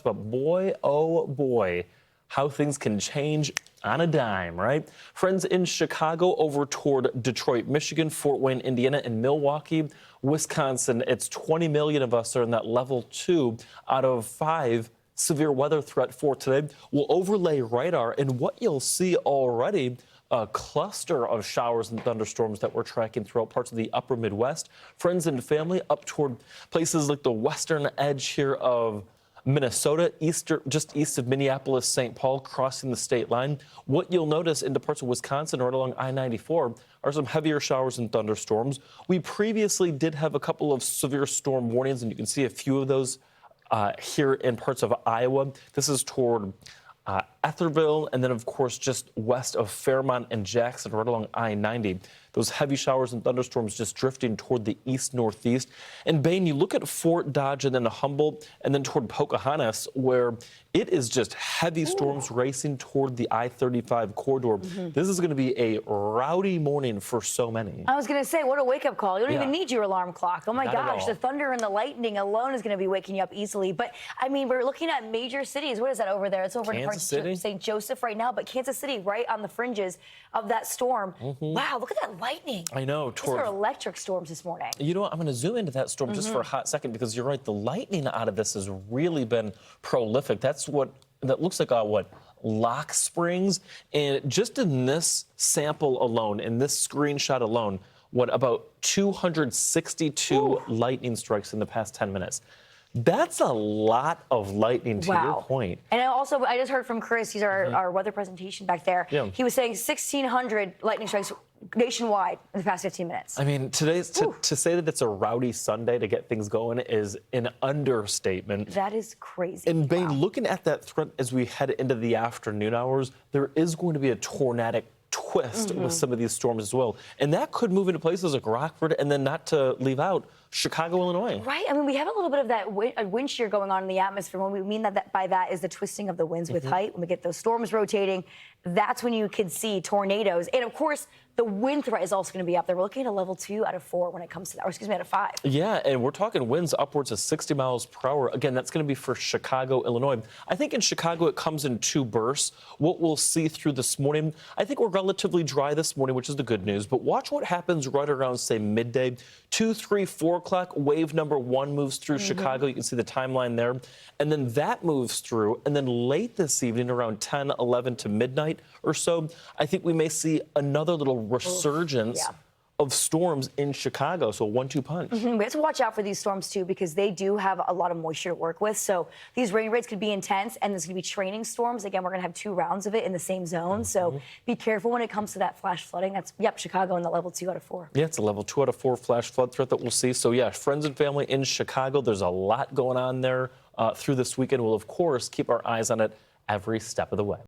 But boy, oh boy, how things can change on a dime, right? Friends in Chicago over toward Detroit, Michigan, Fort Wayne, Indiana, and Milwaukee, Wisconsin. It's 20 million of us are in that level 2 out of 5 severe weather threat for today. We'll overlay radar, and what you'll see already, a cluster of showers and thunderstorms that we're tracking throughout parts of the upper Midwest. Friends and family up toward places like the western edge here of Minnesota, just east of Minneapolis, St. Paul, crossing the state line. What you'll notice into parts of Wisconsin right along I-94 are some heavier showers and thunderstorms. We previously did have a couple of severe storm warnings, and you can see a few of those here in parts of Iowa. This is toward Etherville, and then, of course, just west of Fairmont and Jackson, right along I-90. Those heavy showers and thunderstorms just drifting toward the east-northeast. And, Bain, you look at Fort Dodge and then Humboldt and then toward Pocahontas, where it is just heavy storms racing toward the I-35 corridor. This is going to be a rowdy morning for so many. I was going to say, what a wake-up call. You don't even need your alarm clock. Oh, my Not at gosh, all. the thunder and the lightning alone is going to be waking you up easily. But, I mean, we're looking at major cities. What is that over there? It's over in parts of St. Joseph right now, but Kansas City right on the fringes of that storm. Wow, look at that lightning. I know. These are electric storms this morning. You know what? I'm going to zoom into that storm just for a hot second, because you're right. The lightning out of this has really been prolific. That looks like Lock Springs. And just in this sample alone, in this screenshot alone, about 262 lightning strikes in the past 10 minutes. That's a lot of lightning, to your point. And I just heard from Chris, he's our weather presentation back there. Yeah. He was saying 1,600 lightning strikes nationwide in the past 15 minutes. I mean, to say that it's a rowdy Sunday to get things going is an understatement. That is crazy. And Bain, looking at that threat as we head into the afternoon hours, there is going to be a tornadic twist with some of these storms as well. And that could move into places like Rockford, and then not to leave out Chicago, Illinois. Right. I mean, we have a little bit of that wind shear going on in the atmosphere. When we mean by that is the twisting of the winds with height. When we get those storms rotating, that's when you can see tornadoes. And, of course, the wind threat is also going to be up there. We're looking at a level 2 out of 4 when it comes to that, or excuse me, out of 5. Yeah, and we're talking winds upwards of 60 miles per hour. Again, that's going to be for Chicago, Illinois. I think in Chicago it comes in 2 bursts. What we'll see through this morning, I think we're relatively dry this morning, which is the good news. But watch what happens right around, say, midday. 2, 3, 4 o'clock, wave number 1 moves through Chicago. You can see the timeline there. And then that moves through. And then late this evening, around 10, 11 to midnight or so, I think we may see another little resurgence of storms in Chicago. So 1-2 punch. We have to watch out for these storms, too, because they do have a lot of moisture to work with. So these rain rates could be intense, and there's going to be training storms. Again, we're going to have 2 rounds of it in the same zone. So be careful when it comes to that flash flooding. That's, Chicago in the level 2 out of 4. Yeah, it's a level 2 out of 4 flash flood threat that we'll see. So, yeah, friends and family in Chicago, there's a lot going on there through this weekend. We'll, of course, keep our eyes on it every step of the way.